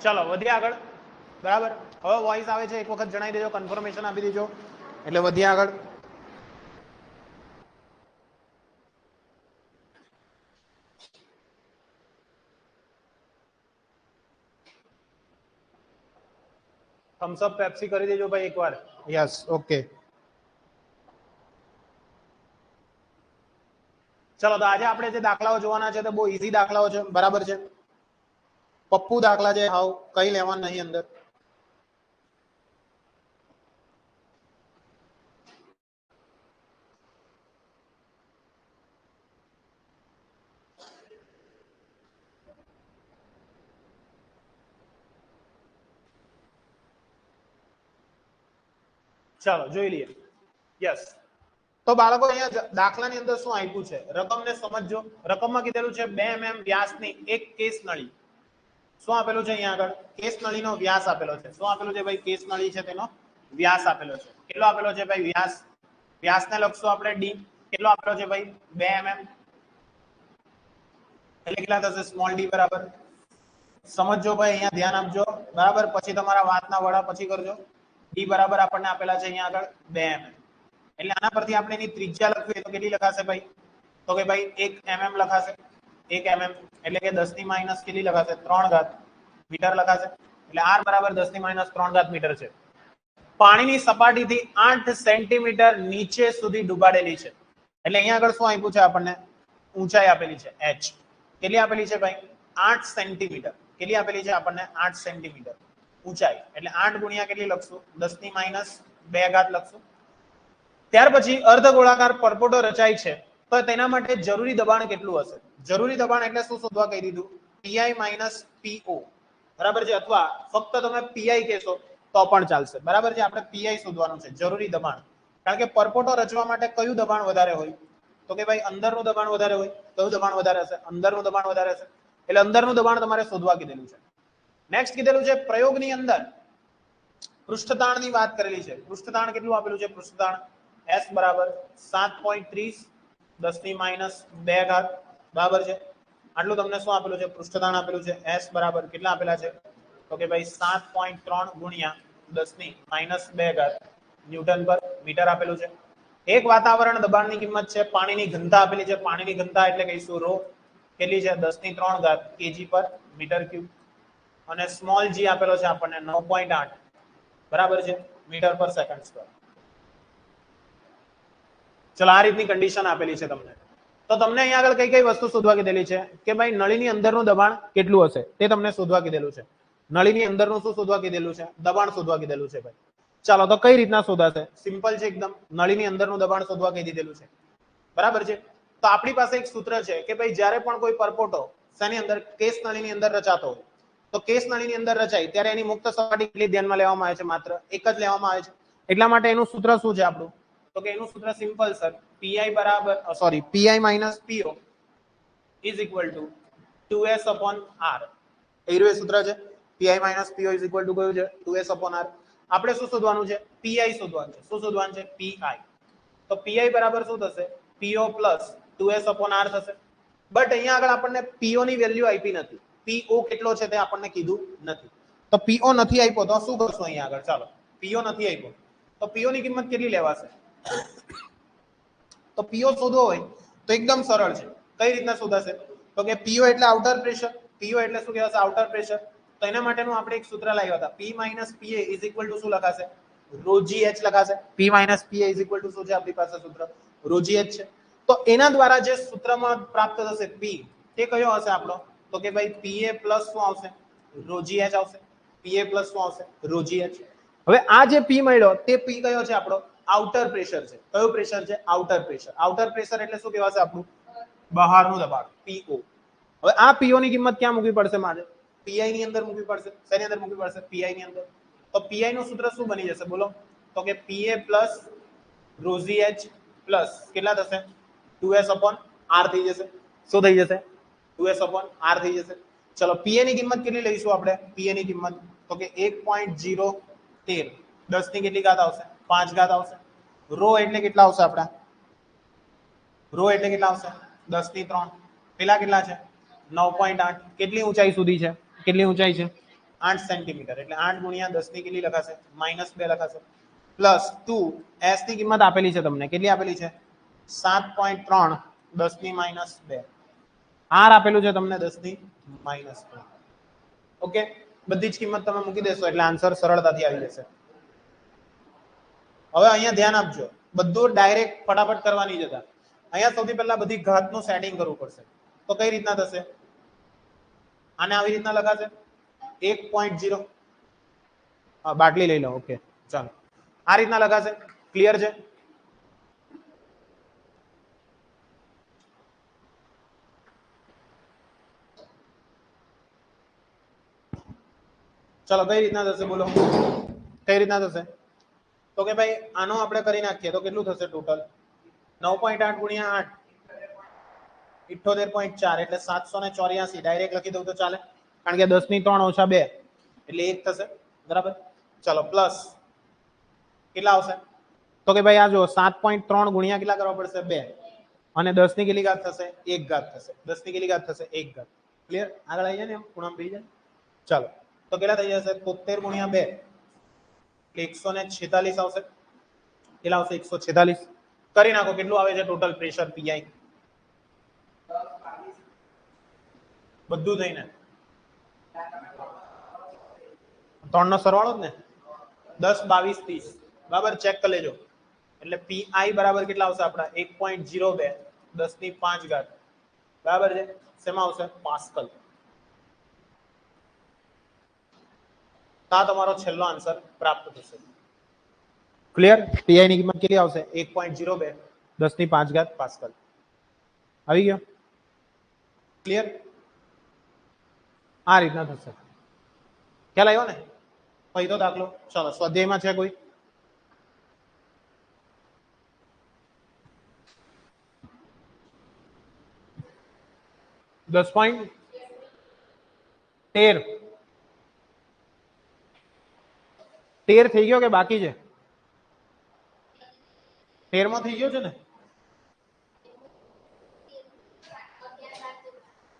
ચલો વધીએ આગળ, બરાબર. હવે વોઇસ આવે છે એક વખત જણાવી દેજો, કન્ફર્મેશન આપી દેજો એટલે વધીએ આગળ. થમ્સ અપ પેપ્સી કરી દેજો ભાઈ એકવાર. Yes, okay. ચલો તો આજે આપણે જે દાખલાઓ જોવાના છે તો બહુ ઈઝી દાખલાઓ છે, બરાબર છે. પપ્પુ દાખલા છે, હાવ કઈ લેવાનું નહીં અંદર. ચાલો જોઈ લઈએ. યસ, તો બાળકો અહીંયા દાખલાની અંદર શું આપ્યું છે, રકમને સમજજો. રકમમાં કીધેલું છે 2 mm વ્યાસની એક કેસ નળી. શું આપેલું છે અહીંયા આગળ? કેસ નળીનો વ્યાસ આપેલો છે. શું આપેલું છે ભાઈ? કેસ નળી છે તેનો વ્યાસ આપેલો છે. કેટલો આપેલો છે ભાઈ વ્યાસ? વ્યાસને લખશું આપણે ડી. કેટલો આપેલો છે ભાઈ? 2 mm. એટલે કેટલા થશે? સ્મોલ ડી બરાબર. સમજજો ભાઈ, અહીંયા ધ્યાન આપજો, બરાબર. પછી તમારા વાતના વડા પછી કરજો. ડી બરાબર આપણને આપેલા છે અહીંયા આગળ 2 mm. એટલે આના પરથી આપણે એની ત્રિજ્યા લખવી તો કેટલી લખાશે ભાઈ? તો કે ભાઈ 1 mm લખાશે. 1 mm એટલે કે 10 ની માઈનસ કેટલી લખાશે? 3 ઘાત મીટર લખાશે. એટલે r બરાબર 10 ની માઈનસ 3 ઘાત મીટર છે. પાણીની સપાટીથી 8 સેન્ટીમીટર નીચે સુધી ડૂબાડેલી છે. એટલે અહીંયા આગળ શું આપ્યું છે આપણને? ઊંચાઈ આપેલી છે h. કેટલી આપેલી છે ભાઈ? 8 સેન્ટીમીટર. કેટલી આપેલી છે આપણને? 8 સેન્ટીમીટર ઊંચાઈ. એટલે 8 ગુણ્યા કેટલી લખશું? 10 ની માઈનસ 2 ઘાત લખશું. ત્યાર પછી અર્ધગોળાકાર પરપોટો રચાય છે તો તેના માટે જરૂરી દબાણ કેટલું હશે? જરૂરી દબાણ એટલે શું શોધવા કહી દીધું? પીઆઈ માઇનસ પીઓ, બરાબર છે. અથવા ફક્ત તમે પીઆઈ કહેશો તો પણ ચાલશે, બરાબર છે. આપણે પીઆઈ શોધવાનું છે, જરૂરી દબાણ. કારણ કે પરપોટો રચવા માટે કયું દબાણ વધારે હોય? તો કે ભાઈ અંદરનું દબાણ વધારે હોય. કયું દબાણ વધારે હશે? અંદરનું દબાણ વધારે હશે. એટલે અંદરનું દબાણ તમારે શોધવા કીધેલું છે. નેક્સ્ટ કીધેલું છે પ્રયોગની અંદર પૃષ્ઠતાણની વાત કરેલી છે. પૃષ્ઠતાણ કેટલું આપેલું છે? પૃષ્ઠતાણ S બરાબર 7.30 10 ની માઈનસ 2 ઘાત, બરાબર છે. આટલું તમને શું આપેલું છે? પૃષ્ઠતાણ આપેલું છે. S બરાબર કેટલા આપેલા છે? તો કે ભાઈ 7.3 ગુણ્યા 10 ની માઈનસ 2 ઘાત ન્યૂટન પર મીટર આપેલું છે. એક વાતાવરણ દબાણની કિંમત છે, પાણીની ઘનતા આપેલી છે. પાણીની ઘનતા એટલે કહીશું રો. કેટલી છે? 10 ની 3 ઘાત કેજી પર મીટર ક્યુબ. અને સ્મોલ જી આપેલો છે આપણને 9.8, બરાબર છે, મીટર પર સેકન્ડ સ્ક્વેર. ચલો આ રીતની કન્ડિશન આપેલી છે તમને. તો તમને અહીંયા આગળ કઈ કઈ વસ્તુ શોધવા કીધેલી છે કે ભાઈ નળીની અંદરનું દબાણ કેટલું હશે તે તમને શોધવા કીધેલું છે. નળીની અંદરનું શું શોધવા કીધેલું છે? દબાણ શોધવા કીધેલું છે ભાઈ. ચાલો તો કઈ રીતના શોધાશે? સિમ્પલ છે એકદમ. નળીની અંદરનું દબાણ શોધવા કહી દીધેલું છે, બરાબર છે. તો આપણી પાસે એક સૂત્ર છે કે ભાઈ જ્યારે પણ કોઈ પરપોટો શેની અંદર? કેસ નળીની અંદર રચાતો હોય તો કેસ નળીની અંદર રચાય ત્યારે એની મુક્ત સપાટી કેટલી ધ્યાનમાં લેવામાં આવે છે? માત્ર એક જ લેવામાં આવે છે. એટલા માટે એનું સૂત્ર શું છે આપણું? તો કે એનું સૂત્ર સિમ્પલ સર, પીઆઈ બરાબર સોરી પીઆઈ માઇનસ પીઓ is equal to 2s upon r. એ સૂત્ર છે. પીઆઈ માઇનસ પીઓ ઇઝ ઇક્વલ ટુ કયું છે? 2s upon r. આપણે શું શોધવાનું છે? પીઆઈ શોધવાનું છે. શું શોધવાનું છે? પીઆઈ. તો પીઆઈ બરાબર શું થશે? પીઓ પ્લસ 2s અપોન r થશે. બટ અહીંયા આગળ આપણને પીઓ ની વેલ્યુ આપી નથી. પીઓ કેટલો છે તે આપણને કીધું નથી. તો પીઓ નથી આપ્યો તો શું કરશું અહીંયા આગળ? ચાલો, પીઓ નથી આપ્યો તો પીઓ ની કિંમત કેટલી લેવાશે? તો પીઓ શોધવો હોય તો એકદમ સરળ છે. કઈ રીતના શોધાશે? તો કે પીઓ એટલે આઉટર પ્રેશર. પીઓ એટલે શું કહેવાશે? Outer pressure. તો એના માટેનું આપણે એક સૂત્ર લાવ્યા હતા. P minus PA is equal to શું લખાશે? રોજી એચ લખાશે. P minus PA is equal to શું છે આપણી પાસે સૂત્ર? રોજી એચ છે. તો એના દ્વારા જે સૂત્રમાં પ્રાપ્ત થશે P તે કયો હશે આપણો? તો કે ભાઈ PA પ્લસ શું આવશે? રોજી એચ આવશે. PA પ્લસ શું આવશે? રોજી એચ. હવે આ જે P મળ્યો તે P કયો છે આપણો? આઉટર પ્રેશર છે. કયું પ્રેશર છે? Outer pressure. આઉટર પ્રેશર એટલે શું કહેવાશે આપણું? બહારનું દબાણ, PO. હવે આ PO ની કિંમત ક્યાં મૂકવી પડશે મારે? PI ની અંદર મૂકવી પડશે. શેની અંદર મૂકવી પડશે? PI ની અંદર. તો PI નું સૂત્ર શું બની જશે બોલો? તો કે PA પ્લસ રોજી એચ પ્લસ કેટલા થશે? 2s અપોન r થઈ જશે. શું થઈ જશે? 2s અપોન r થઈ જશે. ચલો PA ની કિંમત કેટલી લઈશું આપણે? PA ની કિંમત તો કે 1.013 10 ની કેટલી ઘાત આવશે? 5 ઘાત આવશે. રો એટલે કેટલા આવશે આપડા? રો એટલે કેટલા આવશે? 10 ની 3. પેલા કેટલા છે? 9.8. કેટલી ઊંચાઈ સુધી છે? કેટલી ઊંચાઈ છે? 8 સેન્ટીમીટર એટલે 8 ગુણ્યા 10 ની કેટલી લખાશે -2 લખાશે પ્લસ 2 s ની કિંમત આપેલી છે તમને કેટલી આપેલી છે 7.3 10 ની -2 r આપેલું છે તમને 10 ની -2 ઓકે બધી જ કિંમત તમે મૂકી દેશો એટલે આન્સર સરળતાથી આવી જશે હવે અહીંયા ધ્યાન આપજો બધું ડાયરેક્ટ ફટાફટ કરવા નહીં જતા અહીંયા સૌથી પહેલા બધી ઘાતનું સેટિંગ કરવું પડશે તો કઈ રીતના થશે આને આવી રીતના લખાશે 1.0 બાટલી લઈ લો ઓકે ચાલો આ રીતના લખાશે ક્લિયર છે ચલો કઈ રીતના થશે બોલો કઈ રીતના થશે તો કે ભાઈ આનો આપણે કરી નાખીએ તો કેટલું થશે ટોટલ 9.8 ગુણ્યા 8 78.4 એટલે 784 ડાયરેક્ટ લખી દઉં તો ચાલે કારણ કે 10 ની 3 ઓછા 2 એટલે 1 થશે બરાબર ચલો પ્લસ કેટલા આવશે તો કે ભાઈ આ જો 7.3 ગુણ્યા કેટલા કરવા પડશે 2 અને 10 ની કેટલી ઘાત થશે 1 ઘાત થશે 10 ની કેટલી ઘાત થશે 1 ઘાત ક્લિયર આગળ આવી જાય ને ખૂણામાં થઈ જાય ચાલો તો કેટલા થઈ જશે 73 ગુણ્યા 2 એટલે 146 આવશે કેટલા આવશે 146 કરી નાખો કેટલું આવે છે ટોટલ પ્રેશર પીઆઈ બધું થઈને 3 નો સરવાળો જ ને 10 22 30 બરાબર ચેક કરી લેજો એટલે પીઆઈ બરાબર કેટલા આવશે આપડા 1.02 10 ની 5 ઘાત બરાબર છે શેમાં આવશે પાસ્કલ તા તમારો છેલ્લો આન્સર પ્રાપ્ત થશે ક્લિયર પીઆઈ ની કિંમત કેટલી આવશે 1.02 10 ની 5 ઘાત પાસ્કલ આવી ગયો ક્લિયર આ રીતના થશે ખ્યાલ આવ્યો ને પહેલો દાખલો ચલો સ્વાધ્યાયમાં છે કોઈ દસ પોઈન્ટ 13 થઈ ગયો કે બાકી છે 13 માં થઈ ગયો છે ને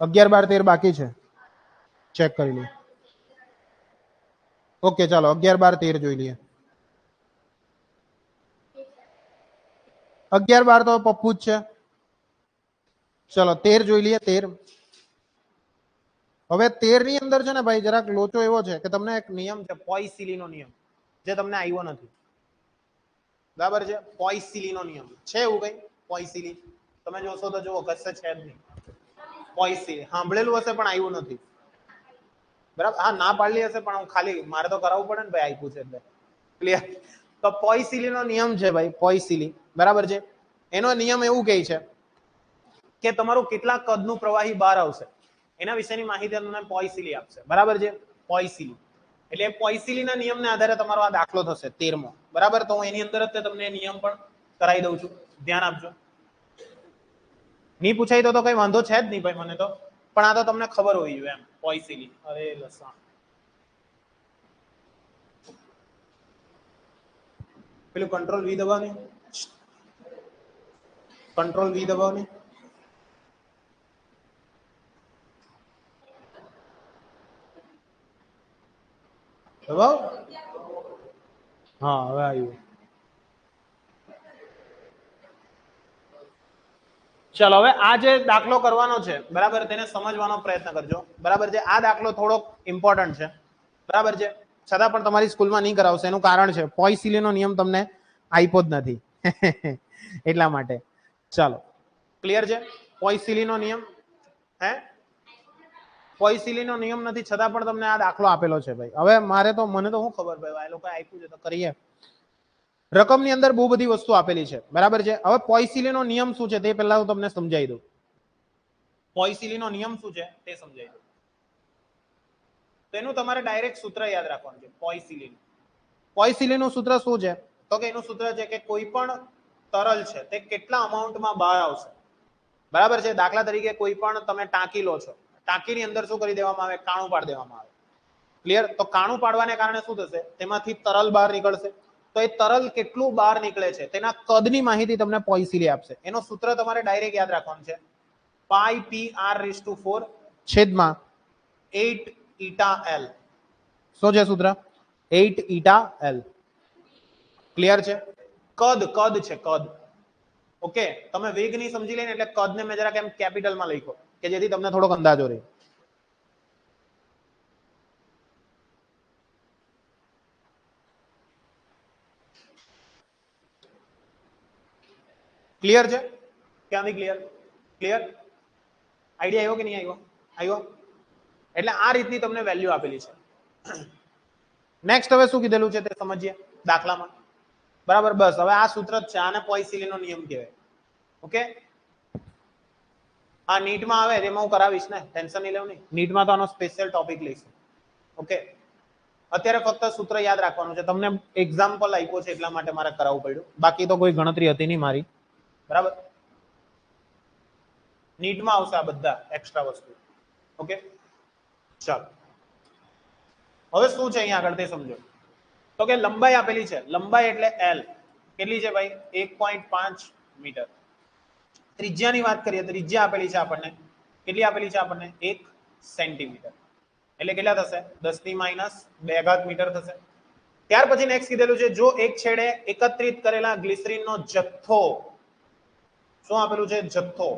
11 12 13 બાકી છે ચેક કરી લઈએ ઓકે ચાલો 11 12 13 જોઈ લઈએ 11 12 તો પપ્પુ જ છે ચલો 13 જોઈ લઈએ 13 હવે 13 ની અંદર છે ને ભાઈ જરાક લોચો એવો છે કે તમને એક નિયમ છે પોઈસિલી નો નિયમ જે તમને આવ્યો નથી બરાબર છે પોઈસિલી નો નિયમ છે એવું કઈ પોઈસિલી તમે જોશો તો જુઓ કશે છે જ નહીં પોઈસિલી સાંભળેલું હશે પણ આવ્યું નથી બરાબર હા ના પાડલી હશે પણ હું ખાલી મારે તો કરાવવું પડે ને ભાઈ આપ્યું છે એટલે ક્લિયર તો પોઈસિલી નો નિયમ છે ભાઈ પોઈસિલી બરાબર છે એનો નિયમ એવું કહે છે કે તમારું કેટલા કદનું પ્રવાહી બહાર આવશે એના વિશેની માહિતી તમને પોઈસિલી આપશે બરાબર છે પોઈસિલી એટલે પોઈસિલીના નિયમના આધારે તમારો આ દાખલો થશે 13મો બરાબર તો હું એની અંદર જ તમને નિયમ પણ કરાવી દઉં છું ધ્યાન આપજો નહીં પૂછાય તો કઈ વાંધો છે જ નહીં ભાઈ મને તો પણ આ તો તમને ખબર હોવી જોઈએ એમ પોઈસિલી અરે લસા પેલું કંટ્રોલ વી દબાવની કંટ્રોલ વી દબાવની દબાવ હા હવે આવ્યું ચલો હવે આ જે દાખલો કરવાનો છે બરાબર તેને સમજવાનો પ્રયત્ન કરજો બરાબર છે આ દાખલો થોડોક ઇમ્પોર્ટન્ટ છે બરાબર છે છતાં પણ તમારી સ્કૂલમાં નહીં કરાવશે એનું કારણ છે પોઈસિલીનો નિયમ તમને આપ્યો જ નથી એટલા માટે ચાલો ક્લિયર છે પોઈસિલીનો નિયમ હે પોઈસિલીનો નિયમ નથી છતાં પણ તમને આ દાખલો આપેલો છે ભાઈ હવે મને તો શું ખબર ભાઈ આ લોકો આપ્યું છે તો કરીએ રકમની અંદર બહુ બધી વસ્તુ આપેલી છે બરાબર છે હવે પોઈસિલીનો નિયમ શું છે તે પહેલા હું તમને સમજાવી દઉં પોઈસિલીનો નિયમ શું છે તે સમજાવી દઉં તેનું તમારે ડાયરેક્ટ સૂત્ર યાદ રાખવાનું છે પોઈસિલીનું સૂત્ર શું છે તો કે એનું સૂત્ર છે કે કોઈ પણ તરલ છે તે કેટલા અમાઉન્ટમાં બહાર આવશે બરાબર છે દાખલા તરીકે કોઈ પણ તમે ટાંકી લો છો ટાંકીની અંદર શું કરી દેવામાં આવે કાણું પાડી દેવામાં આવે ક્લિયર તો કાણું પાડવાને કારણે શું થશે તેમાંથી તરલ બહાર નીકળશે તો એ તરલ કેટલું બહાર નીકળે છે તેના કદની માહિતી તમને પોઈસિલી આપશે એનો સૂત્ર તમારે ડાયરેક્ટ યાદ રાખવાનું છે પાઈ પી r રેઝ ટુ 4 છેદમાં 8 ઈટા l શું છે સૂત્ર? 8 ઈટા એલ. ક્લિયર છે? કદ કદ છે કદ. ઓકે, તમે વેગ નહીં સમજી લઈને એટલે કદ ને મેં જરા કેમ કેપિટલમાં લખ્યો કે જેથી તમને થોડોક અંદાજો રહે. ક્લિયર છે? ક્યાંથી ક્લિયર? ક્લિયર? આઈડિયા આવ્યો કે નહીં આવ્યો? આવ્યો? એટલે આ રીતની તમને વેલ્યુ આપેલી છે. નેક્સ્ટ હવે શું કીધેલું છે તે સમજીએ દાખલામાં. બરાબર, બસ હવે આ સૂત્ર જ છે, આને પોઈસિલીનો નિયમ કહેવાય. ઓકે, આ નીટમાં આવે તેમાં હું કરાવીશ ને, ટેન્શન નહીં લેવું. નહીં, નીટમાં તો આનો સ્પેશિયલ ટોપિક લઈશું. ઓકે, અત્યારે ફક્ત સૂત્ર યાદ રાખવાનું છે. તમને એક્ઝામ્પલ આપ્યો છે એટલા માટે મારે કરાવવું પડ્યું, બાકી તો કોઈ ગણતરી હતી નહીં મારી. બરાબર, નીટમાં આવશે આ બધા એક્સ્ટ્રા વસ્તુ. ઓકે, ચાલો હવે શું છે અહીંયા આગળ તે સમજો. તો કે લંબાઈ આપેલી છે, લંબાઈ એટલે એલ કેટલી છે ભાઈ? 1.5 મીટર. ત્રિજ્યાની વાત કરીએ, ત્રિજ્યા આપેલી છે આપણને, કેટલી આપેલી છે આપણને? 1 સેન્ટીમીટર. એટલે કેટલા થશે? 10⁻² ઘાત મીટર થશે. ત્યાર પછી નેક્સ્ટ કીધેલું છે, જો એક છેડે એકત્રિત કરેલા ગ્લિસરીનનો જથ્થો, શું આપેલું છે? જથ્થો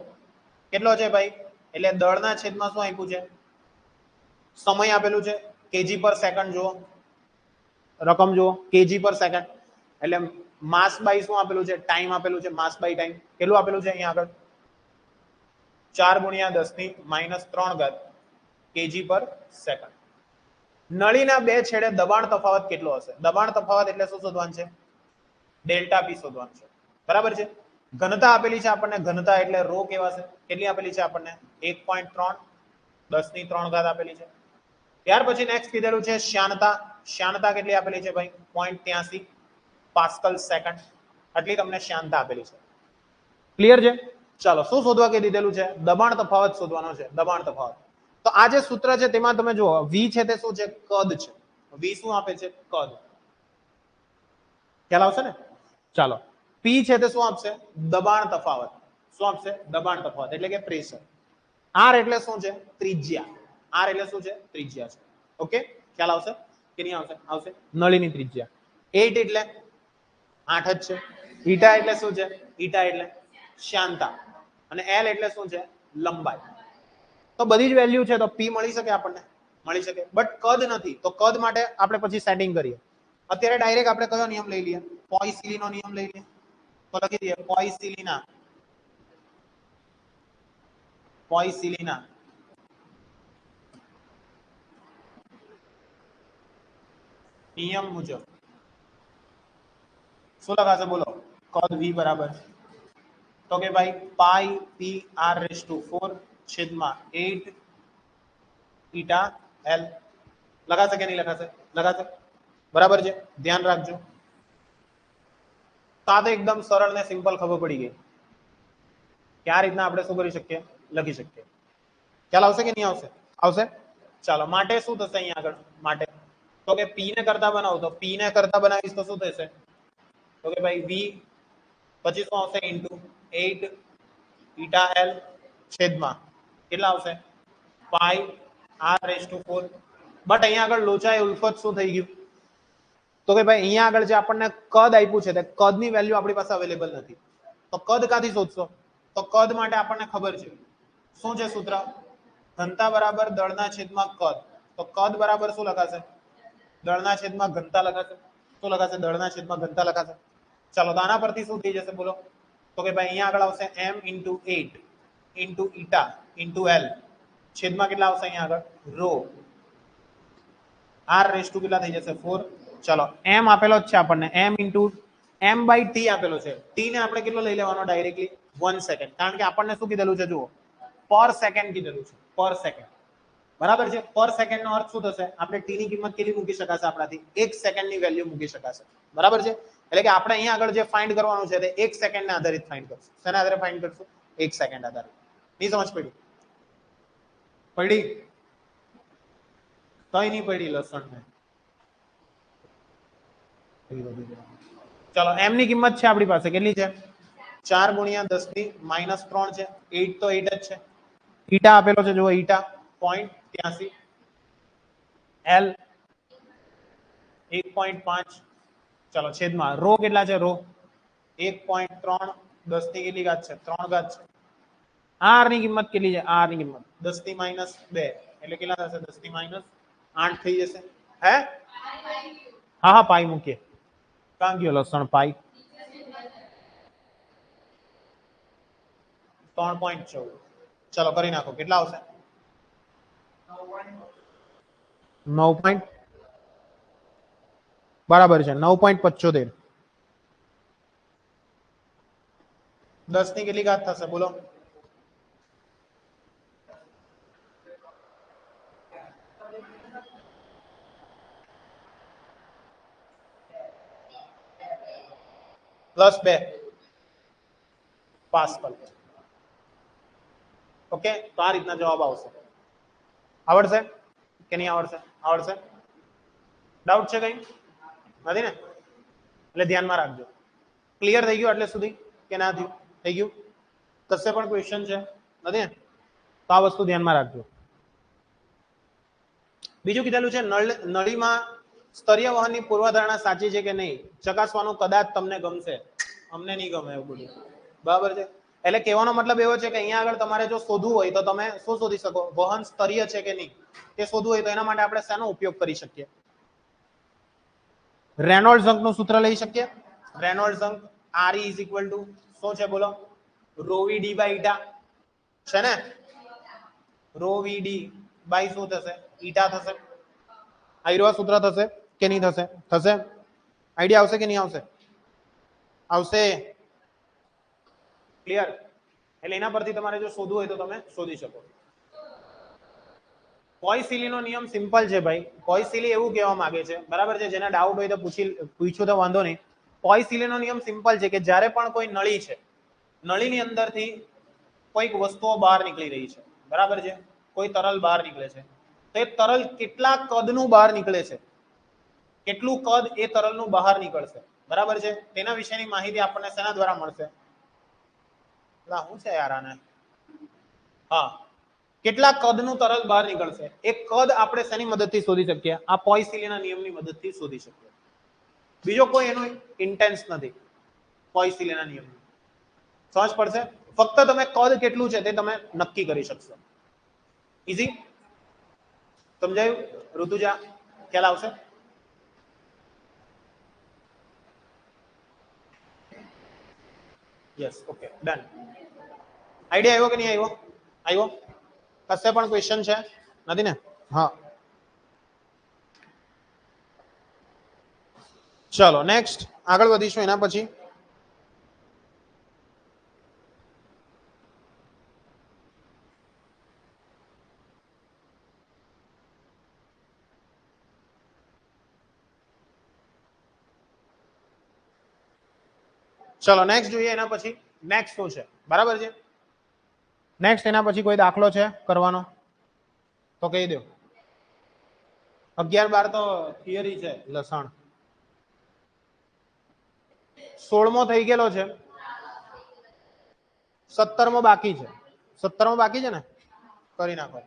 કેટલો છે ભાઈ? એટલે દળના છેદમાં શું આપ્યું છે? સમય આપેલું છે, કેજી પર સેકન્ડ. જુઓ રકમ, જુઓ કેજી પર સેકન્ડ. એટલે માસ બાય શું આપેલું છે? ટાઈમ આપેલું છે, માસ બાય ટાઈમ. કેટલું આપેલું છે અહીંયા આગળ? 4 × 10⁻³ કેજી પર સેકન્ડ. નળીના બે છેડે દબાણ તફાવત કેટલો હશે? દબાણ તફાવત એટલે શું શોધવાનું છે? ડેલ્ટા પી શોધવાનું છે. બરાબર છે. ઘનતા આપેલી છે આપણને, ઘનતા એટલે રો કહેવાશે. કેટલી આપેલી છે આપણને? 1.3 10⁻³ આપેલી છે. ત્યાર પછી નેક્સ્ટ કીધેલું છે શ્યાનતા. શ્યાનતા કેટલી આપેલી છે ભાઈ? 0.83 પાસ્કલ સેકન્ડ. આટલી તમને શ્યાનતા આપેલી છે. ક્લિયર છે? ચાલો, શું શોધવા કે દીધેલું છે? દબાણ તફાવત શોધવાનો છે, દબાણ તફાવત. તો આ જે સૂત્ર છે તેમાં તમે જુઓ, વી છે તે શું છે? કદ છે. વી શું આપે છે? કદ. ખ્યાલ આવશે ને? ચાલો, પી છે તે શું આપશે? દબાણ તફાવત. શું આપશે? દબાણ તફાવત એટલે કે પ્રેશર. આર એટલે શું છે? ત્રિજ્યા. આર એટલે શું છે? ત્રિજ્યા છે. ઓકે, ખ્યાલ આવશે કે નહીં આવશે? આવશે. નળીની ત્રિજ્યા 8 એટલે 8 જ છે. ઈટા એટલે શું છે? ઈટા એટલે શ્યાનતા. અને એલ એટલે શું છે? લંબાઈ. તો બધી જ વેલ્યુ છે, તો પી મળી શકે આપણને, મળી શકે. બટ કદ નથી, તો કદ માટે આપણે પછી સેટિંગ કરીએ. અત્યારે ડાયરેક્ટ આપણે કયો નિયમ લઈ લઈએ? પોઈસિલીનો નિયમ લઈ લઈએ. તો લખી દઈએ પોઈસિલીના, પોઈસિલીના નિયમ મુજબ શું લખાશે? બોલો. કદ વી બરાબર, તો કે ભાઈ પાઈ પી r⁴ છેદમાં 8 ઈટા એલ. લખાશે કે નહીં લખાશે? લખાશે. બરાબર છે, ધ્યાન રાખજો. તો આ તો એકદમ સરળ ને સિમ્પલ ખબર પડી ગઈ કે આ રીતના આપણે શું કરી શકીએ? લખી શકીએ. ખ્યાલ આવશે કે નહીં આવશે? આવશે. ચાલો, માટે શું થશે અહીંયા આગળ? માટે તો કે પી ને કરતા બનાવો, તો પી ને કરતા બનાવીશ તો શું થશે? તો કે ભાઈ વી પછી શું આવશે? ઇન્ટુ 8 ઈટા એલ છેદમાં કેટલા આવશે? પાઈ r⁴. બટ અહીંયા આગળ લોચાએ ઉલ્ફત શું થઈ ગયું? તો કે ભાઈ અહીંયા આગળ જે આપણને કદ આપ્યું છે તે કદની વેલ્યુ આપણી પાસે અવેલેબલ નથી. તો કદ ક્યાંથી શોધશો? તો કદ માટે આપણને ખબર છે શું છે સૂત્ર? ઘનતા બરાબર દળના છેદમાં કદ. તો કદ બરાબર શું લખાશે? દળના છેદમાં ઘનતા લખાશે. શું લખાશે? દળના છેદમાં ઘનતા લખાશે. ચાલો, તો આના પરથી શું થઈ જશે? બોલો. તો કે ભાઈ અહીંયા આગળ આવશે m × 8 × ઈટા × l છેદમાં કેટલા આવશે અહીંયા આગળ? રો. r⁴ કેટલા થઈ જશે? 4. ચાલો, m આપેલો જ છે આપણને, m/t આપેલો છે. t ને આપણે કેટલો લઈ લેવાનો? Directly 1 second. કારણ કે આપણને શું કીધેલું છે? જુઓ, પર સેકન્ડ કીધેલું છે, પર સેકન્ડ. બરાબર છે. પર સેકન્ડ નો અર્થ શું થશે? આપણે t ની કિંમત કેટલી મૂકી શકાશે? આપણાથી 1 સેકન્ડની વેલ્યુ મૂકી શકાશે. બરાબર છે. એટલે કે આપણે અહીંયા આગળ જે ફાઇન્ડ કરવાનું છે તે 1 સેકન્ડને આધારિત ફાઇન્ડ કરશું. શેના આધારે ફાઇન્ડ કરશું? 1 સેકન્ડ આધારિત. નહીં સમજ પડી? પડી? કઈ નહીં પડી લસણ ને. ચલો, m ની કિંમત છે આપણી પાસે કેટલી છે? 4 × 10⁻³ છે. 8 તો 8 જ છે. ઈટા આપેલો છે, જુઓ ઈટા 0.83 l 1.5 ચલો છેદમાં રો કેટલા છે રો 1.3 10 ની કેટલી ઘાત છે 3 ઘાત છે r ની કિંમત કેટલી છે r ની કિંમત 10 ની -2 એટલે કેટલા થશે 10 ની -8 થઈ જશે હે હા હા પાઈ મૂકીએ કાં ગયો લસણ પાઈ 3.14 ચલો કરી નાખો કેટલા આવશે 9. બરાબર છે 9.75 10 ની કેટલી ઘાત થશે બોલો +2 પાસ્કલ ઓકે તો આ રીતના જવાબ આવશે આવડશે કે નહીં આવડશે આવડશે ડાઉટ છે કઈ નથી ને એટલે ધ્યાનમાં રાખજો ક્લિયર થઈ ગયું એટલે સુધી કે ના થયું થઈ ગયું કશે પણ ક્વેશ્ચન છે નથી ને તો આ વસ્તુ ધ્યાનમાં રાખજો બીજું કીધેલું છે નળીમાં સ્તરીય વહનની પૂર્વધારણા સાચી છે કે નહીં ચકાસવાનું કદાચ તમને ગમશે અમને નહીં ગમે એવું બધું બરાબર છે એટલે કહેવાનો મતલબ એવો છે કે અહીંયા આગળ તમારે જો શોધવું હોય તો તમે શું શોધી શકો વહન સ્તરીય છે કે નહીં તે શોધવું હોય તો એના માટે આપણે શેનો ઉપયોગ કરી શકીએ રેનોલ્ડ્સ અંકનું સૂત્ર લઈ શકીએ રેનોલ્ડ્સ અંક RE = શું છે બોલો rho v d by eta છે ને rho v d by શું થશે eta થશે આયરો સૂત્ર થશે કે નહીં થશે થશે આઈડિયા આવશે કે નહીં આવશે આવશે ક્લિયર એટલે એના પરથી તમારે જો શોધવું હોય તો તમે શોધી શકો પોઇસિલીનો નિયમ સિમ્પલ છે ભાઈ પોઇસિલી એવું કહેવા માંગે છે બરાબર છે જેના ડાઉટ હોય તો પૂછ્યું તો વાંધો નહીં પોઇસિલીનો નિયમ સિમ્પલ છે કે જ્યારે પણ કોઈ નળી છે નળીની અંદરથી કોઈક વસ્તુઓ બહાર નીકળી રહી છે બરાબર છે કોઈ તરલ બહાર નીકળે છે તો એ તરલ કેટલા કદનું બહાર નીકળે છે કેટલું કદ એ તરલનું બહાર નીકળશે બરાબર છે તેના વિશેની માહિતી આપણને શેના દ્વારા મળશે શું છે યાર આને હા કેટલા કદનું તરલ બહાર નીકળશે એ કદ આપણે શેની મદદથી શોધી શકીએ આ પોઇસિલીના નિયમની મદદથી શોધી શકીએ બીજો કોઈ એનો ઇન્ટેન્સ નથી પોઇસિલીના નિયમ સમજ પડશે ફક્ત તમે કદ કેટલું છે તે તમે નક્કી કરી શકશો ઈઝી સમજાયું ઋતુજા ખ્યાલ આવશે યસ ઓકે ડન આઈડિયા આવ્યો કે નહીં આવ્યો આવ્યો કશે પણ ક્વેશ્ચન છે નથી ને હા ચલો નેક્સ્ટ આગળ વધીશું એના પછી ચલો નેક્સ્ટ જોઈએ એના પછી નેક્સ્ટ શું છે બરાબર છે નેક્સ્ટ એના પછી કોઈ દાખલો છે કરવાનો તો કહી દો 11-12 તો થિયરી છે લસણ 16મો થઈ ગયેલો છે 17મો બાકી છે 17મો બાકી છે ને કરી નાખો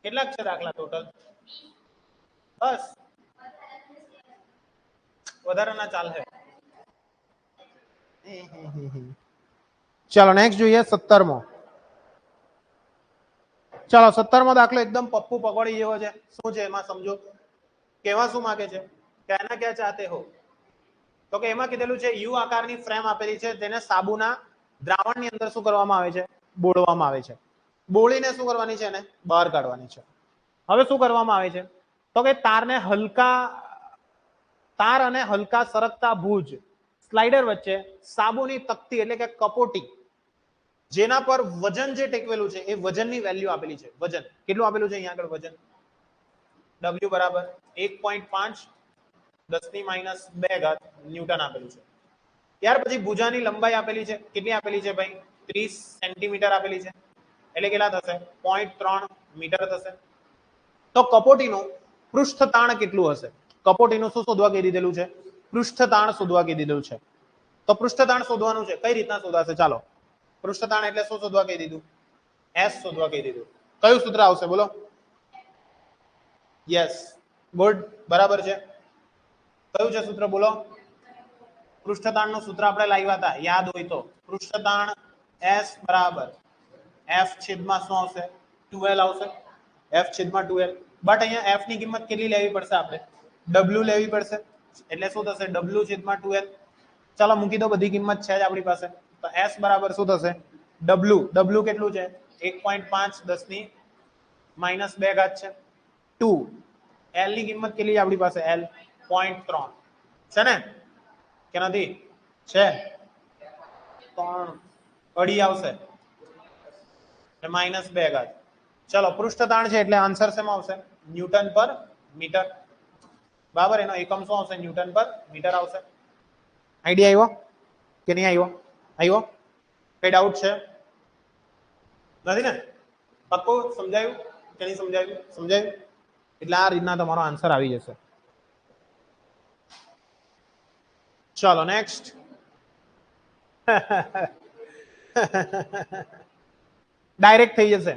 કેટલાક છે દાખલા ટોટલ બસ વધારાના ચાલશે ચાલો નેક્સ્ટ જોઈએ 17મો ચાલો 17મો દાખલો એકદમ પપ્પુ પકોડી જેવો છે શું છે એમાં સમજો કેવા શું માંગે છે कहना क्या चाहते हो તો કે એમાં કીધેલું છે યુ આકારની ફ્રેમ આપેલી છે તેને સાબુના દ્રાવણની અંદર શું કરવામાં આવે છે બોળવામાં આવે છે બોળીને શું કરવાની છે એને બહાર કાઢવાની છે હવે શું કરવામાં આવે છે તો કે તાર અને હલકા સરકતા ભુજ સ્લાઇડર વચ્ચે સાબુની તકતી એટલે કે કપોટી જેના પર વજન જે ટેકવેલું છે એ વજનની વેલ્યુ આપેલી છે વજન કેટલું આપેલું છે અહીંયા આગળ વજન W બરાબર 1.5 10 ની -2 ઘાત ન્યૂટન આપેલું છે ત્યાર પછી ભુજાની લંબાઈ આપેલી છે કેટલી આપેલી છે ભાઈ 30 સેન્ટીમીટર આપેલી છે એટલે કેટલા થશે 0.3 મીટર થશે તો કપોટીનું પૃષ્ઠ તાણ કેટલું હશે કપોટીનું શું શોધવા કહી દીધેલું છે પૃષ્ઠ તાણ શોધવા કહી દીધેલું છે તો પૃષ્ઠ તાણ શોધવાનું છે કઈ રીતના શોધાશે ચાલો પૃષ્ઠ તાણ એટલે શું શોધવા કહી દીધું એસ શોધવા કહી દીધું. કયું સૂત્ર આવશે બોલો? યસ, ગુડ, બરાબર છે. કયું છે સૂત્ર બોલો? પૃષ્ઠતાણનું સૂત્ર આપણે લાવ્યા હતા, યાદ હોય તો. પૃષ્ઠતાણ એસ બરાબર એફ છેદમાં શું આવશે? 12 આવશે. એફ છેદમાં 12. બટ અહીંયા એફ ની કિંમત કેટલી લેવી પડશે? આપણે ડબલ્યુ લેવી પડશે. એટલે શું થશે? ડબલ્યુ છેદમાં 12. ચાલો મૂકી દો, બધી કિંમત છે જ આપણી પાસે. તો એસ બરાબર શું થશે? ડબલ્યુ કેટલું છે? 1.5 10 ની -2 ઘાત છે. 2 એલ ની કિંમત કેટલી છે આપણી પાસે? એલ 0.3 છે ને કે નથી? છે 3 અડી આવશે -2 ઘાત. ચલો, પૃષ્ઠતાણ છે એટલે આન્સર શેમાં આવશે? ન્યૂટન પર મીટર. બરાબર, એનો એકમ શું આવશે? ન્યૂટન પર મીટર આવશે. આઈડિયા આવ્યો કે નહીં આવ્યો? આવ્યો? કઈ ડાઉટ છે? નથી ને? પાક્કું સમજાયું કે નહીં સમજાયું? સમજાયું? એટલે આ રીતના તમારો આન્સર આવી જશે. ચાલો નેક્સ્ટ. ડાયરેક્ટ થઈ જશે.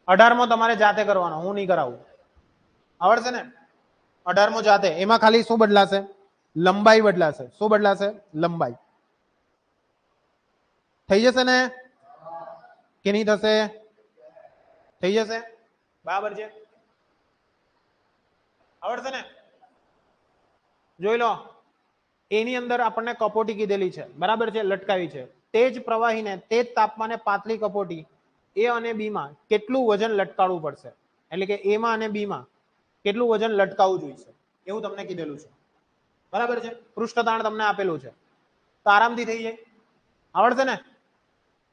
18મો તમારે જાતે કરવાનો, હું નહીં કરાવું. આવડશે ને? 18મો જાતે. એમાં ખાલી શું બદલાશે? લંબાઈ બદલાશે. શું બદલાશે? લંબાઈ. થઈ જશે ને કે નહીં થશે? થઈ જશે. બરાબર છે. આવડશે ને? જોઈ લો, એની અંદર આપણને કપોટી કીધેલી છે, બરાબર છે, લટકાવી છે. તે જ પ્રવાહીને તે જ તાપમાને પાતળી કપોટી એ અને બી માં કેટલું વજન લટકાવવું પડશે? એટલે કે એ માં અને બી માં કેટલું વજન લટકાવવું જોઈએ એવું તમને કીધેલું છે. બરાબર છે. પૃષ્ઠતાણ તમને આપેલું છે, તો આરામથી થઈ જાય. આવડશે ને?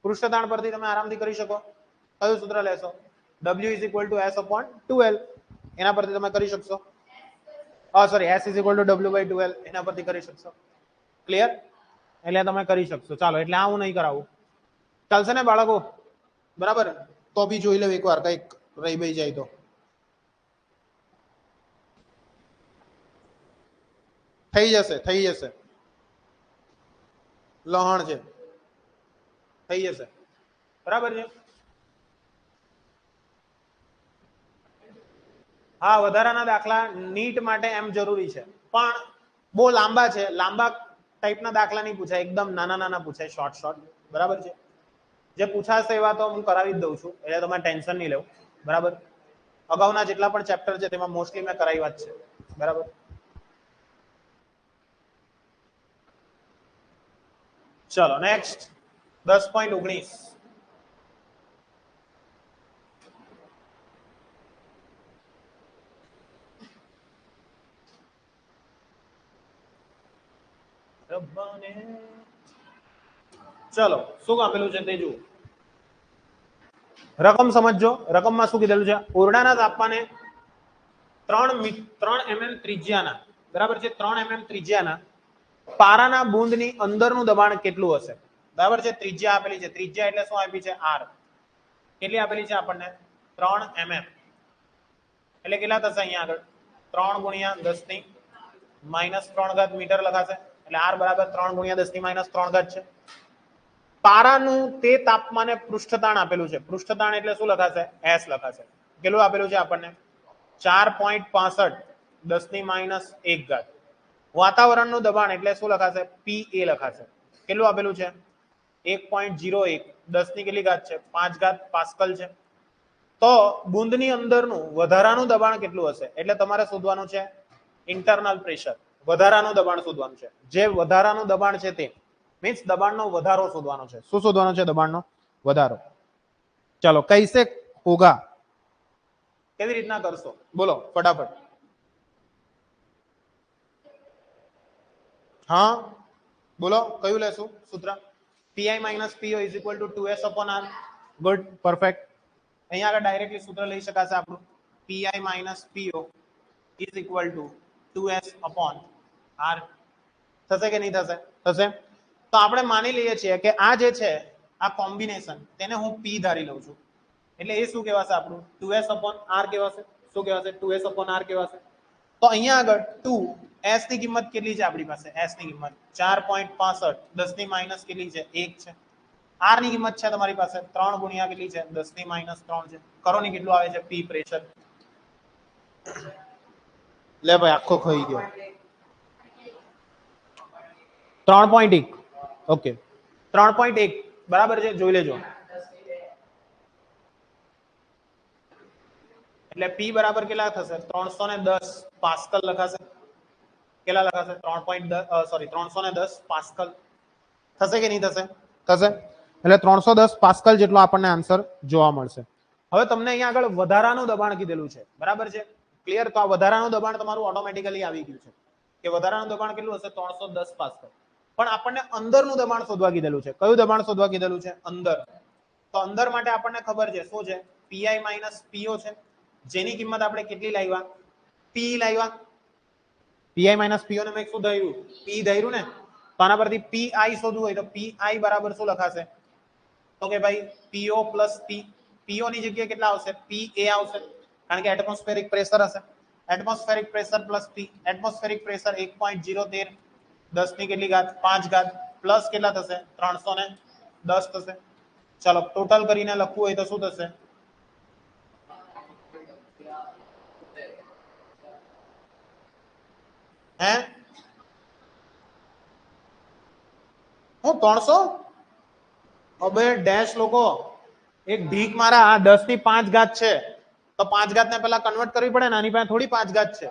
પૃષ્ઠતાણ પરથી તમે આરામથી કરી શકો. કયું સૂત્ર લેશો? W is equal to S upon 2L. એના પરથી તમે કરી શકશો. Sorry, S is equal to W by 2L. એના પરથી કરી શકશો. ક્લિયર? એટલે તમે કરી શકશો. ચાલો, એટલે આ હું નહીં કરાવું. ચાલશે ને બાળકો? બરાબર, તો બી જોઈ લો એકવાર, કઈક રહી બઈ જાય તો. થઈ જશે, થઈ જશે. લહણ છે, થઈ જશે. બરાબર છે. હા, વધારાના દાખલા નીટ માટે એમ જરૂરી છે, પણ બહુ લાંબા છે. લાંબા ટાઈપના દાખલા નહીં પૂછાય, એકદમ નાના નાના પૂછાય, શોર્ટ. બરાબર છે. જે પૂછાશે એવા તો હું કરાવી જ દઉં છું, એટલે તમારે ટેન્શન નહીં લેવું. બરાબર. અગાઉના જેટલા પણ ચેપ્ટર છે તેમાં મોસ્ટલી મેં કરાવ્યા જ છે. બરાબર. ચલો નેક્સ્ટ. 10.19. ચલો, શું આપેલું છે તે જુઓ. રકમ સમજો. રકમમાં શું કીધેલું છે? ઓરડાના તાપમાને 3 mm ત્રિજ્યાના, બરાબર છે, 3 mm ત્રિજ્યાના પારાના બુંદની અંદરનું દબાણ કેટલું હશે? બરાબર છે. ત્રિજ્યા આપેલી છે. ત્રિજ્યા એટલે શું આપી છે? R. કેટલી આપેલી છે આપણને? 3 mm. એટલે કેટલા થશે અહીંયા આગળ? 3 ગુણ્યા 10 ની -3 ઘાત મીટર લખાશે. એટલે R બરાબર 3 ગુણ્યા 10 ની -3 ઘાત છે. પારાનું તે તાપમાને પૃષ્ઠતાણ આપેલું છે. પૃષ્ઠતાણ એટલે શું લખાશે? S લખાશે. કેટલું આપેલું છે આપણને? 4.65 10 ની -1 ઘાત. વાતાવરણનું દબાણ એટલે શું લખાશે? PA લખાશે. કેટલું આપેલું છે? 1.01 10 ની કેટલી ઘાત છે? 5 ઘાત પાસ્કલ છે. તો બુંદની અંદરનું વધારાનું દબાણ કેટલું હશે? એટલે તમારે શોધવાનું છે ઇન્ટરનલ પ્રેશર. વધારાનું દબાણ શોધવાનું છે. જે વધારાનું દબાણ છે તે મીન્સ દબાણનો વધારો શોધવાનો છે. શું શોધવાનો છે? દબાણનો વધારો. ચાલો, કૈસે હોગા? કેવી રીતના કરશો? બોલો ફટાફટ. હા બોલો, કયું લેશું સૂત્ર? Pi minus PO is equal to 2S upon R. Good, perfect. અહીંયા આગળ ડાયરેક્ટલી સૂત્ર લઈ શકાશે આપણું. Pi minus PO is equal to 2S upon R. થશે કે નહીં થશે? થશે. તો આપણે માની લઈએ છીએ કે આ જે છે આ કોમ્બિનેશન, તેને હું P ધારી લઉં છું. એટલે એ શું કહેવાશે આપણું? 2S upon R કહેવાશે. શું કહેવાશે? 2S upon R કહેવાશે. તો અહીંયા આગળ 2 S ની કિંમત કેટલી છે આપણી પાસે? S ની કિંમત 4.65 10 ની માઈનસ કેટલી છે? 1 છે. આર ની કિંમત છે તમારી પાસે 3 ગુણ્યા કેટલી છે 10 ની -3 છે. કરો ની કેટલું આવે છે પી પ્રેશર. લે ભાઈ આખો ખોઈ ગયો 3.1 ઓકે 3.1 બરાબર છે જોઈ લેજો. એટલે પી બરાબર કેટલા થશે 310 પાસ્કલ લખાશે. કેટલા લખાશે 310 પાસ્કલ થશે કે નહીં થશે? થશે. એટલે 310 પાસ્કલ જેટલો આપણને આન્સર જોવા મળશે. હવે તમને અહીંયા આગળ વધારાનું દબાણ કીધેલું છે બરાબર છે ક્લિયર. તો આ વધારાનું દબાણ તમારું ઓટોમેટિકલી આવી ગયું છે કે વધારાનું દબાણ કેટલું હશે 310 પાસ્કલ. પણ આપણને અંદરનું દબાણ શોધવા કીધેલું છે. કયું દબાણ શોધવા કીધેલું છે? અંદર. તો અંદર માટે આપણને ખબર છે શું છે પીઆઈ માઇનસ પીઓ છે જેની કિંમત આપણે કેટલી લાવ્યા પી લાવ્યા. પીઆઈ માઇનસ પીઓ ને મેં શું ધાર્યું પી ધાર્યું ને. તો આના પરથી પીઆઈ શોધવું હોય તો પીઆઈ બરાબર શું લખાશે તો કે ભાઈ પીઓ પ્લસ પી. પીઓ ની જગ્યાએ કેટલા આવશે પીએ આવશે કારણ કે એટમોસ્ફેરિક પ્રેશર હશે. એટમોસ્ફેરિક પ્રેશર પ્લસ પી. એટમોસ્ફેરિક પ્રેશર 1.013 10 ની કેટલી ઘાત 5 ઘાત પ્લસ કેટલા થશે 310 થશે. ચાલો ટોટલ કરીને લખવું હોય તો શું થશે હે હું 300 અબે ડેશ લોકો એક ઢીક મારા આ 10 ની 5 ઘાત છે તો 5 ઘાત ને પેલા કન્વર્ટ કરવી પડે ને આની પાસે થોડી 5 ઘાત છે.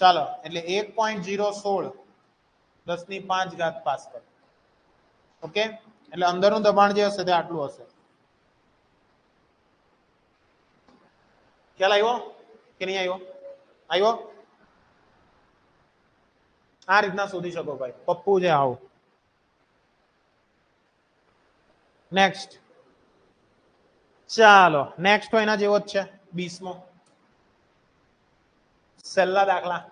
ચાલો એટલે 1.016 10 ની 5 ઘાત પાસ્કલ. ઓકે એટલે અંદરનું દબાણ જે હશે તે આટલું હશે. ખ્યાલ આવ્યો કે નહીં આવ્યો? આવ્યો. આ રીતના શોધી શકો ભાઈ. પપ્પુ છે આવો. નેક્સ્ટ ચાલો નેક્સ્ટ તો એના જેવો જ છે 20મો છેલ્લા દાખલા.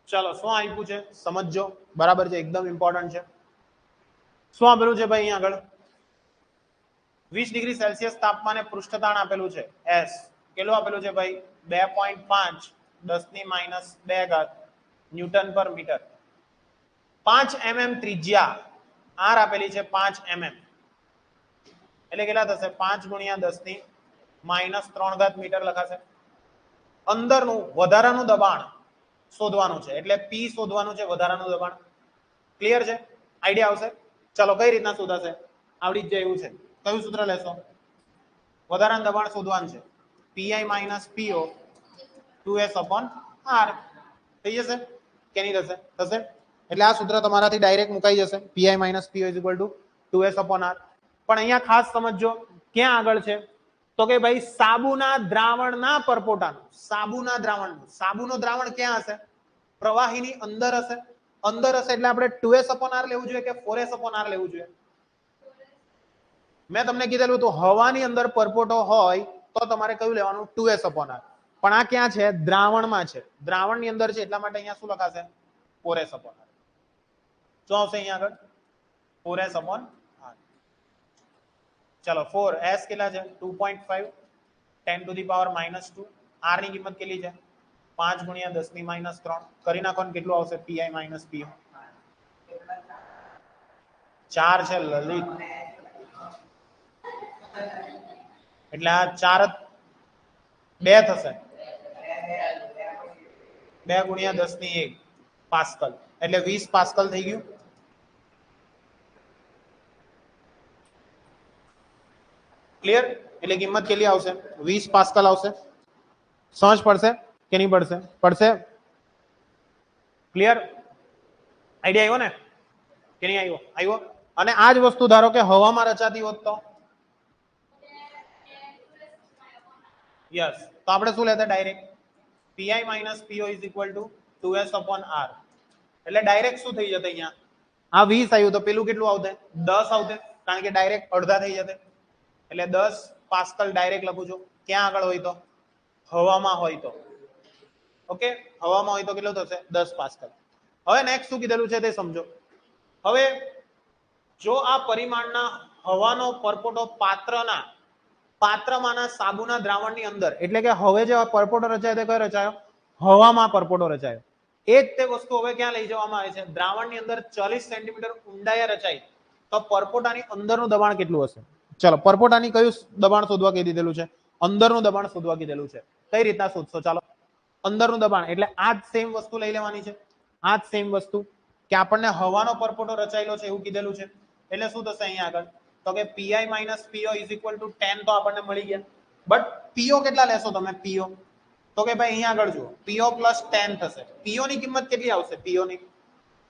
ચાલો શું આપ્યું છે સમજજો બરાબર છે એકદમ ઇમ્પોર્ટન્ટ છે. શું આપેલું છે ભાઈ અહીંયા આગળ 20 ડિગ્રી સેલ્સિયસ તાપમાને પૃષ્ઠતાણ આપેલું છે એસ. કેટલું આપેલું છે ભાઈ 2.5 10 ની -2 ઘાત ન્યૂટન પર મીટર. 5 mm ત્રિજ્યા આર આપેલી છે 5 mm એટલે કેટલા થશે 5 ગુણ્યા 10 ની -3 ઘાત મીટર લખાશે. અંદરનું વધારાનું દબાણ શોધવાનું છે એટલે પી શોધવાનું છે વધારાનું દબાણ. ક્લિયર છે? આઈડિયા આવશે? ચાલો કઈ રીતના શોધાશે આવડી જ જાય એવું છે. કયું સૂત્ર લેશો વધારાનું દબાણ શોધવાનું છે પીઆઈ માઇનસ પીઓ 2s/r થઈ જશે કે નહીં થશે? થશે. એટલે આ સૂત્ર તમારાથી ડાયરેક્ટ મુકાઈ જશે પીઆઈ માઇનસ પીઓ 2s/r. પણ અહીંયા ખાસ સમજજો ક્યાં આગળ છે તો કે ભાઈ સાબુના દ્રાવણના પરપોટાનું સાબુના દ્રાવણનું સાબુનો દ્રાવણ ક્યાં હશે પ્રવાહીની અંદર હશે. અંદર હશે એટલે આપણે 2s/r લેવું જોઈએ કે 4s/r લેવું જોઈએ? મેં તમને કીધેલું હતું હવાની અંદર પરપોટો હોય તો તમારે કયું લેવાનું 2s/r. પણ આ ક્યાં છે દ્રાવણમાં છે દ્રાવણની અંદર છે એટલા માટે અહીંયા શું લખાશે 4s/r. શું આવશે અહીંયા આગળ 4s/r. ચાલો 4s કેટલા છે 2.5 10⁻⁻². r ની કિંમત કેટલી છે 5 ગુણ્યા 10 ની -3 કરી નાખો ને કેટલું આવશે પીઆઈ માઇનસ પીઓ 4 છે લલિત. એટલે આ 4 2 થશે 2 ગુણ્યા 10 ની 1 પાસ્કલ એટલે 20 પાસ્કલ થઈ ગયું. ક્લિયર? એટલે કિંમત કેટલી આવશે 20 પાસ્કલ આવશે. સમજ પડશે કે નહીં પડશે? પડશે. ક્લિયર? આઈડિયા આવ્યો ને કે નહીં આવ્યો? આવ્યો. અને આ જ વસ્તુ ધારો કે હવામાં રચાતી હોત તો યસ તો આપણે શું લેતા ડાયરેક્ટ પીઆઈ માઇનસ પીઓ ઇઝ ઇક્વલ ટુ 2s/r. એટલે ડાયરેક્ટ શું થઈ જશે અહીંયા આ 20 આવ્યું તો પેલું કેટલું આવતે 10 આવતે કારણ કે ડાયરેક્ટ અડધા થઈ જતે. એટલે 10 પાસ્કલ ડાયરેક્ટ લખું છું. ક્યાં આગળ હોય તો હવામાં હોય તો ઓકે હવામાં હોય તો કેટલું થશે 10 પાસ્કલ. હવે નેક્સ્ટ શું કીધેલું છે તે સમજો. હવે જો આ પરિમાણના હવાનો પરપોટો પાત્રમાંના સાબુના દ્રાવણની અંદર, એટલે કે હવે જે પરપોટો રચાયો તે કયો રચાયો? હવામાં પરપોટો રચાયો. એ જ તે વસ્તુ હવે ક્યાં લઈ જવામાં આવે છે? દ્રાવણની અંદર 40 સેન્ટીમીટર ઊંડાઈએ રચાય તો પરપોટાની અંદરનું દબાણ કેટલું હશે? ચલો, પરપોટાની કયું દબાણ શોધવા કહી દીધેલું છે? અંદરનું દબાણ શોધવા કીધેલું છે. કઈ રીતના શોધશો? ચાલો, અંદરનું દબાણ એટલે આ જ સેમ વસ્તુ લઈ લેવાની છે. આ જ સેમ વસ્તુ કે આપણને હવાનો પરપોટો રચાયેલો છે એવું કીધેલું છે. એટલે શું થશે અહીંયા આગળ? તો કે pi minus po is equal to 10 તો આપણને મળી ગયા. બટ po કેટલા લેશો તમે? po તો કે ભાઈ અહીંયા આગળ જુઓ, po plus 10 થશે. po ની કિંમત કેટલી આવશે? po ની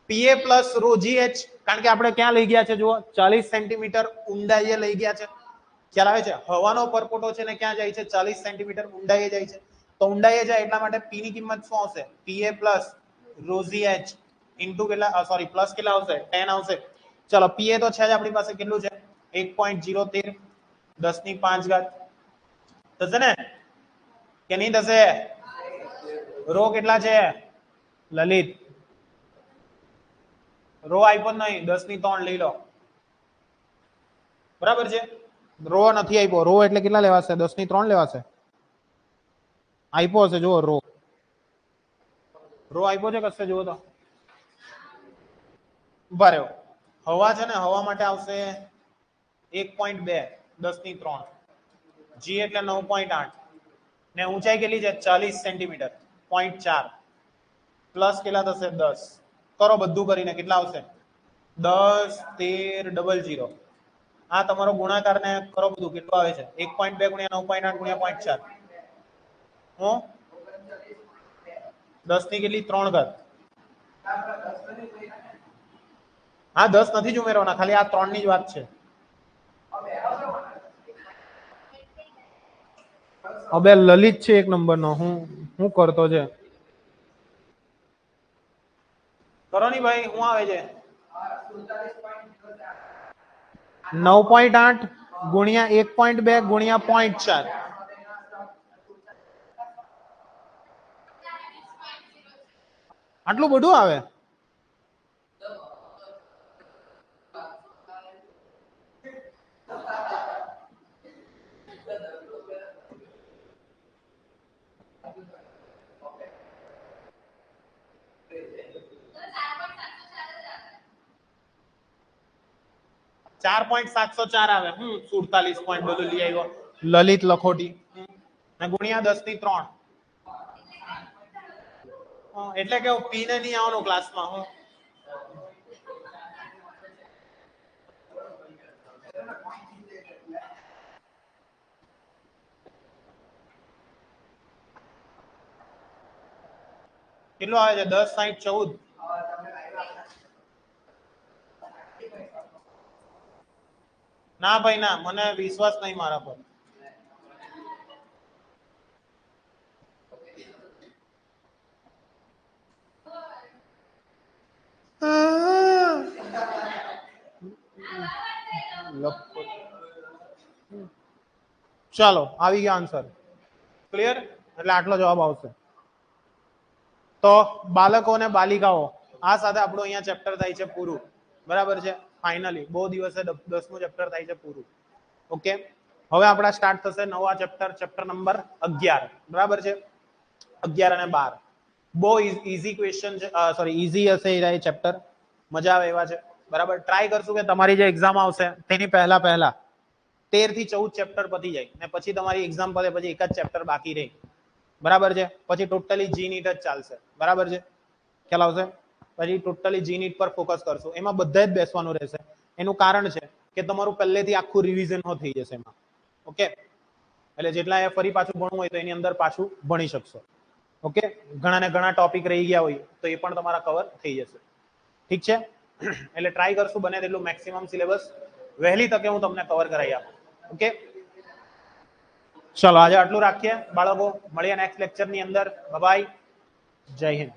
pa plus rho gh, કારણ કે આપણે ક્યાં લઈ ગયા છે? જુઓ, 40 સેન્ટીમીટર ઊંડાઈએ લઈ ગયા છે. ખ્યાલ આવે છે? હવાનો પરપોટો છે ને ક્યાં જાય છે? 40 સેન્ટીમીટર ઊંડાઈએ જાય છે. તો ઊંડાઈએ જાય એટલા માટે p ની કિંમત શું આવશે? pa plus rho gh into કેટલા, સોરી પ્લસ કેટલા આવશે? 10 આવશે. ચલો, pa તો છે જ આપણી પાસે, કેટલું છે? 1.013 10 ની 5 ઘાત થશે ને કે નહીં થશે? રો કેટલા છે લલિત? રો આપ્યો નહીં, 10 ની 3 લઈ લો. બરાબર છે? રો નથી આપ્યો. રો એટલે કેટલા લેવાશે? 10 ની 3 લેવાશે. આપ્યો હશે, જુઓ રો આપ્યો છે કશે? જુઓ તો ઉભા રહ્યો. હવા છે ને, હવા માટે આવશે 1.2 10 ની 3, જી એટલે 9.8 ને ઊંચાઈ કેટલી છે? 40 સેન્ટીમીટર, 0.4 પ્લસ કેટલા થશે? 10. કરો બધું કરીને, કેટલા આવશે? 10 13 00. આ તમારો ગુણાકાર ને કરો બધું, કેટલું આવે છે? 1.2 ગુણ્યા 9.8 ગુણ્યા 0.4 હું 10 ની કેટલી 3 ઘાત. હા, 10 નથી જ ઉમેરવાના, ખાલી આ 3 ની જ વાત છે. હવે લલિત છે 1 નંબરનો, હું કરતો છે? કરો ની ભાઈ, હું આવે છે? 9.8 ગુણ્યા 1.2 ગુણ્યા 0.4. આટલું બધું આવે? ચાર 4.704 આવે. 47 પોઈન્ટ બધું લઈ આવ્યો લલિત લખોટી ને ગુણ્યા 10 ની 3. એટલે કે પી ને નહીં આવવાનું ક્લાસમાં. હું કેટલું આવે છે? 10 60 14. ના ભાઈ ના, મને વિશ્વાસ નહીં મારા પર. ચાલો, આવી ગયો આન્સર. ક્લિયર? એટલે આટલો જવાબ આવશે. તો બાળકો અને બાલિકાઓ, આ સાથે આપણું અહીંયા ચેપ્ટર થાય છે પૂરું. બરાબર છે? ફાઇનલી બહુ દિવસે 10મું ચેપ્ટર થાય છે પૂરું. ઓકે, હવે આપણા સ્ટાર્ટ થશે નવા ચેપ્ટર નંબર 11. બરાબર છે? 11 અને 12 બહુ ઈઝી ક્વેશ્ચન છે, સોરી ઈઝી હશે એ ચેપ્ટર, મજા આવે એવા છે. બરાબર, ટ્રાય કરશું કે તમારી જે એક્ઝામ આવશે તેની પહેલા 13 થી 14 ચેપ્ટર પતી જાય ને પછી તમારી એક્ઝામ પતે પછી એક જ ચેપ્ટર બાકી રહે. બરાબર છે? પછી ટોટલી જી નીટ જ ચાલશે. બરાબર છે? ખ્યાલ આવશે? પછી ટોટલી જી નીટ પર ફોકસ કરશું. એમાં બધા જ બેસવાનું રહેશે. એનું કારણ છે કે તમારું પહેલેથી આખું રિવિઝન થઈ જશે એમાં. ઓકે, એટલે જેટલા એ ફરી પાછું ભણવું હોય તો એની અંદર પાછું ભણી શકશો. ઓકે, ઘણા ને ઘણા ટોપિક રહી ગયા હોય તો એ પણ તમારા કવર થઈ જશે. ઠીક છે? એટલે ટ્રાય કરશું બને તેટલું મેક્સિમમ સિલેબસ વહેલી તકે હું તમને કવર કરાવી આપું. ઓકે, ચલો આજે આટલું રાખીએ બાળકો, મળીએ નેક્સ્ટ લેક્ચર ની અંદર. બાય, જય હિન્દ.